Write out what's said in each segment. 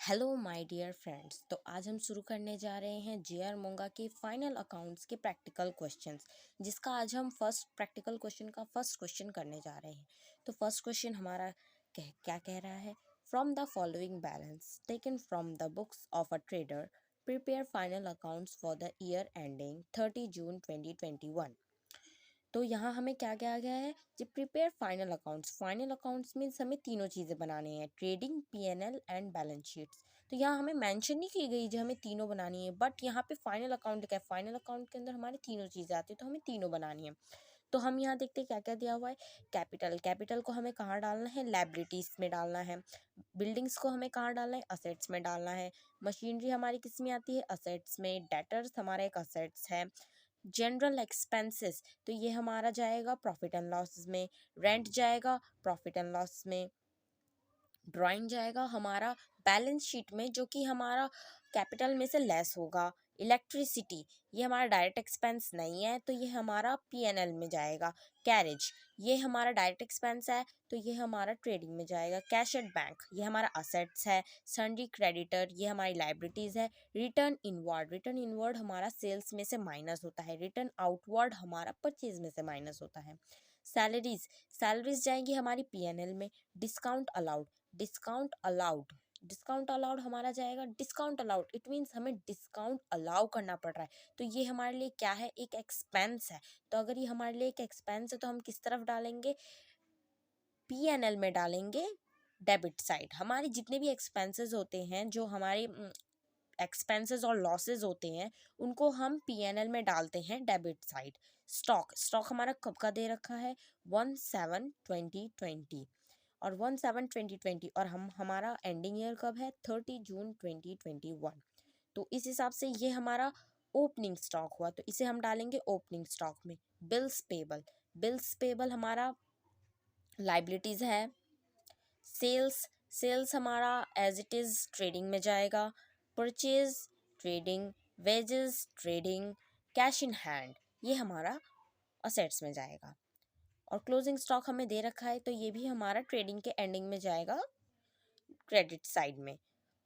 Hello my dear friends. तो आज हम शुरू करने जा रहे हैं जे.आर. मोंगा के फाइनल अकाउंट्स के प्रैक्टिकल क्वेश्चंस, जिसका आज हम फर्स्ट प्रैक्टिकल क्वेश्चन का फर्स्ट क्वेश्चन करने जा रहे हैं। तो फर्स्ट क्वेश्चन हमारा क्या कह रहा है? From the following balance taken from the books of a trader prepare final accounts for the year ending 30 जून 2021। तो यहाँ हमें क्या कहा गया है? जो prepare final accounts, final accounts means हमें तीनों चीज़ें बनानी है, trading, PNL and balance sheets. तो यहाँ हमें मेंशन नहीं की गई जो हमें तीनों बनानी है, बट यहाँ पे फाइनल अकाउंट क्या है, फाइनल अकाउंट के अंदर हमारी तीनों चीज़ें आती है, तो हमें तीनों बनानी है। तो हम यहाँ देखते हैं क्या क्या दिया हुआ है। कैपिटल, कैपिटल को हमें कहाँ डालना है? लायबिलिटीज़ में डालना है। बिल्डिंग्स को हमें कहाँ डालना है? असेट्स में डालना है। मशीनरी हमारी किस में आती है? असेट्स में। डेटर्स हमारा एक असेट्स है। जनरल एक्सपेंसेस, तो ये हमारा जाएगा प्रॉफिट एंड लॉस में। रेंट जाएगा प्रॉफिट एंड लॉस में। ड्राइंग जाएगा हमारा बैलेंस शीट में, जो कि हमारा कैपिटल में से लेस होगा। इलेक्ट्रिसिटी, ये हमारा डायरेक्ट एक्सपेंस नहीं है, तो ये हमारा पीएनएल में जाएगा। कैरेज, ये हमारा डायरेक्ट एक्सपेंस है, तो ये हमारा ट्रेडिंग में जाएगा। कैश एट बैंक, ये हमारा असेट्स है। सन्ड्री क्रेडिटर, ये हमारी लाइबिलिटीज़ है। रिटर्न इनवर्ड, रिटर्न इनवर्ड हमारा सेल्स में से माइनस होता है। रिटर्न आउटवर्ड हमारा परचेज में से माइनस होता है। सैलरीज, सैलरीज जाएंगी हमारी पीएनएल में। Discount allowed, discount allowed, discount allowed हमारा जाएगा। डिस्काउंट अलाउड इट मीन्स हमें डिस्काउंट अलाउ करना पड़ रहा है, तो ये हमारे लिए क्या है? एक एक्सपेंस है। तो अगर ये हमारे लिए एक एक्सपेंस है तो हम किस तरफ डालेंगे? पीएनएल में डालेंगे, डेबिट साइड। हमारे जितने भी एक्सपेंसेस होते हैं, जो हमारे एक्सपेंसेस और लॉसेस होते हैं, उनको हम पीएनएल में डालते हैं, डेबिट साइड। स्टॉक, स्टॉक हमारा कब का दे रखा है? 1/7/2020 और 1/7/2020, और हमारा एंडिंग ईयर कब है? 30 जून 2021। तो इस हिसाब से ये हमारा ओपनिंग स्टॉक हुआ, तो इसे हम डालेंगे ओपनिंग स्टॉक में। बिल्स पेबल, बिल्स पेबल हमारा लाइबिलिटीज़ है। सेल्स, सेल्स हमारा एज इट इज़ ट्रेडिंग में जाएगा। Purchase trading, wages trading, cash in hand ये हमारा असेट्स में जाएगा। और क्लोजिंग स्टॉक हमें दे रखा है, तो ये भी हमारा ट्रेडिंग के एंडिंग में जाएगा, क्रेडिट साइड में।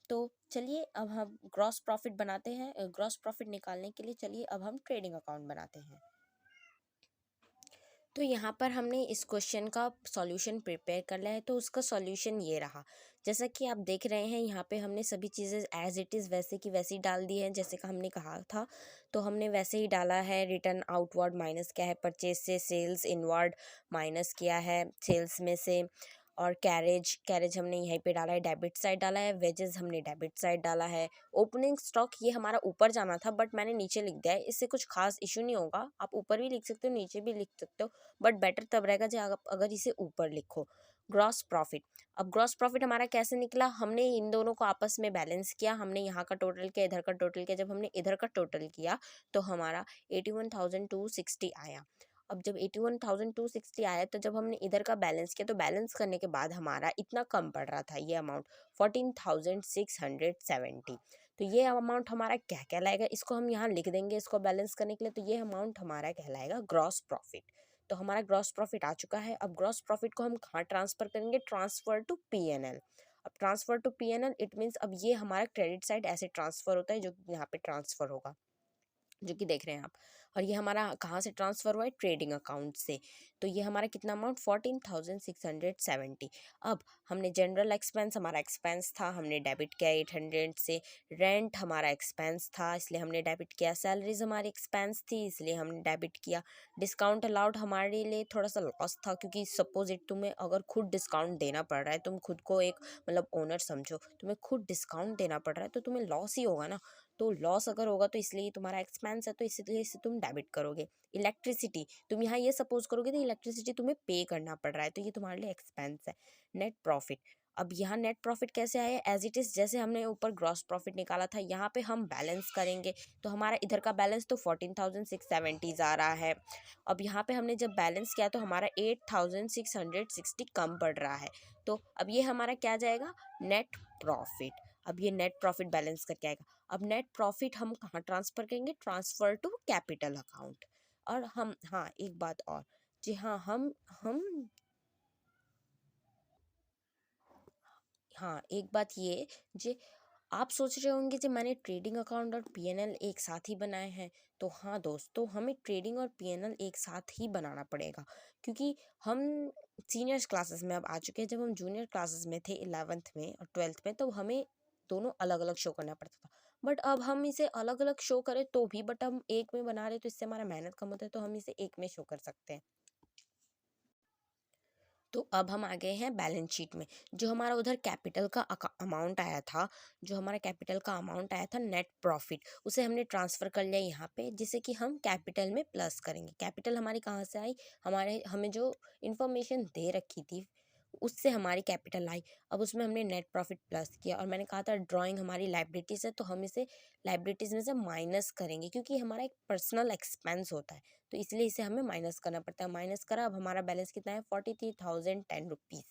तो चलिए अब हम ग्रॉस प्रॉफिट बनाते हैं। ग्रॉस प्रॉफिट निकालने के लिए चलिए अब हम ट्रेडिंग अकाउंट बनाते हैं। तो यहाँ पर हमने इस क्वेश्चन का सॉल्यूशन प्रिपेयर कर लिया है, तो उसका सॉल्यूशन ये रहा। जैसा कि आप देख रहे हैं, यहाँ पे हमने सभी चीज़ें एज इट इज़ वैसे की वैसी डाल दी है, जैसे कि हमने कहा था, तो हमने वैसे ही डाला है। रिटर्न आउटवर्ड माइनस किया है परचेज से, सेल्स इनवर्ड माइनस किया है सेल्स में से, और कैरेज, कैरेज हमने यहीं पे डाला है, डेबिट साइड डाला है। वेजेस हमने डेबिट साइड डाला है। ओपनिंग स्टॉक ये हमारा ऊपर जाना था, बट मैंने नीचे लिख दिया है, इससे कुछ खास इशू नहीं होगा। आप ऊपर भी लिख सकते हो, नीचे भी लिख सकते हो, बट बेटर तब रहेगा जब आप अगर इसे ऊपर लिखो। ग्रॉस प्रॉफिट, अब ग्रॉस प्रॉफिट हमारा कैसे निकला? हमने इन दोनों को आपस में बैलेंस किया। हमने यहाँ का टोटल किया, इधर का टोटल किया। जब हमने इधर का टोटल किया तो हमारा 81,260 आया। अब जब 81,260 आया, तो जब हमने इधर का बैलेंस किया, तो बैलेंस करने के बाद हमारा इतना कम पड़ रहा था, ये अमाउंट 14,670। तो ये अमाउंट हमारा क्या कहलाएगा? इसको हम यहाँ लिख देंगे, इसको बैलेंस करने के लिए। तो ये अमाउंट हमारा कहलाएगा ग्रॉस प्रॉफिट। तो हमारा ग्रॉस प्रॉफिट आ चुका है। अब ग्रॉस प्रॉफिट को हम कहाँ ट्रांसफर करेंगे? Transfer to PNL. अब transfer to PNL it means अब ये हमारा क्रेडिट साइड ऐसे ट्रांसफर होता है, जो यहाँ पे ट्रांसफर होगा, जो कि देख रहे हैं आप। और ये हमारा कहाँ से ट्रांसफ़र हुआ है? ट्रेडिंग अकाउंट से। तो ये हमारा कितना अमाउंट? 14,670। अब हमने जनरल एक्सपेंस, हमारा एक्सपेंस था, हमने डेबिट किया 800 से। रेंट हमारा एक्सपेंस था, इसलिए हमने डेबिट किया। सैलरीज हमारी एक्सपेंस थी, इसलिए हमने डेबिट किया। डिस्काउंट अलाउड हमारे लिए थोड़ा सा लॉस था, क्योंकि सपोज इट तुम्हें अगर खुद डिस्काउंट देना पड़ रहा है, तुम खुद को एक मतलब ओनर समझो, तुम्हें खुद डिस्काउंट देना पड़ रहा है, तो तुम्हें लॉस ही होगा ना। तो लॉस अगर होगा तो इसलिए तुम्हारा एक्सपेंस है, तो इसलिए इसे तुम डेबिट करोगे। इलेक्ट्रिसिटी, तुम यहाँ ये सपोज करोगे तो इलेक्ट्रिसिटी तुम्हें पे करना पड़ रहा है, तो ये तुम्हारे लिए एक्सपेंस है। नेट प्रॉफिट, अब यहाँ नेट प्रॉफिट कैसे आया? एज इट इज़ जैसे हमने ऊपर ग्रॉस प्रॉफिट निकाला था, यहाँ पे हम बैलेंस करेंगे, तो हमारा इधर का बैलेंस तो 14,670 आ रहा है। अब यहाँ पे हमने जब बैलेंस किया तो हमारा 8,660 कम पड़ रहा है। तो अब ये हमारा क्या जाएगा? Net profit. अब ये नेट प्रॉफिट बैलेंस करके आएगा। अब नेट प्रॉफिट हम कहाँ ट्रांसफ़र करेंगे? Transfer to capital account. और हम, हाँ एक बात और, जी हाँ, हम हाँ एक बात ये, जी आप सोच रहे होंगे कि मैंने ट्रेडिंग अकाउंट और पीएनएल एक साथ ही बनाए हैं। तो हाँ दोस्तों, हमें ट्रेडिंग और पीएनएल एक साथ ही बनाना पड़ेगा, क्योंकि हम सीनियर्स क्लासेस में अब आ चुके हैं। जब हम जूनियर क्लासेस में थे 11th में और 12th में, तो हमें दोनों अलग अलग शो करना पड़ता था। बट अब हम इसे अलग अलग शो करें तो भी, बट हम एक में बना रहे तो इससे हमारा मेहनत कम होता है, तो हम इसे एक में शो कर सकते हैं। तो अब हम आ गए हैं बैलेंस शीट में। जो हमारा उधर कैपिटल का अमाउंट आया था, जो हमारा कैपिटल का अमाउंट आया था नेट प्रॉफिट, उसे हमने ट्रांसफ़र कर लिया यहाँ पे, जिसे कि हम कैपिटल में प्लस करेंगे। कैपिटल हमारी कहाँ से आई? हमारे हमें जो इन्फॉर्मेशन दे रखी थी उससे हमारी कैपिटल आई। अब उसमें हमने नेट प्रॉफिट प्लस किया, और मैंने कहा था ड्राइंग हमारी लाइबिलिटीज़ है, तो हम इसे लाइबिलिटीज़ में से माइनस करेंगे, क्योंकि हमारा एक पर्सनल एक्सपेंस होता है, तो इसलिए इसे हमें माइनस करना पड़ता है। माइनस करा, अब हमारा बैलेंस कितना है? 43,010 रुपीज़।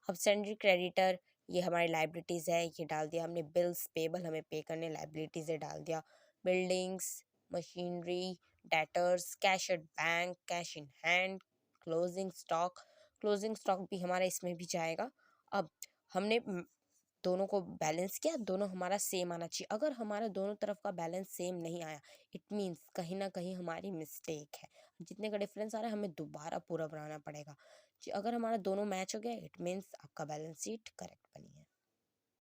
अब सैंडरी क्रेडिटर, ये हमारी लाइबिलिटीज़ है, ये डाल दिया हमने। बिल्स पेबल हमें पे करने, लाइबिलिटीज़ है, डाल दिया। Buildings, machinery, debtors, cash at bank, cash in hand, closing stock. Closing stock भी हमारा इसमें भी जाएगा। अब हमने दोनों को बैलेंस किया, दोनों हमारा सेम आना चाहिए। अगर हमारा दोनों तरफ का बैलेंस सेम नहीं आया, इट मीन्स कहीं ना कहीं हमारी मिस्टेक है। जितने का डिफरेंस आ रहा है हमें दोबारा पूरा बनाना पड़ेगा। अगर हमारा दोनों मैच हो गया, इट मीन्स आपका बैलेंस शीट करेक्ट बनी है।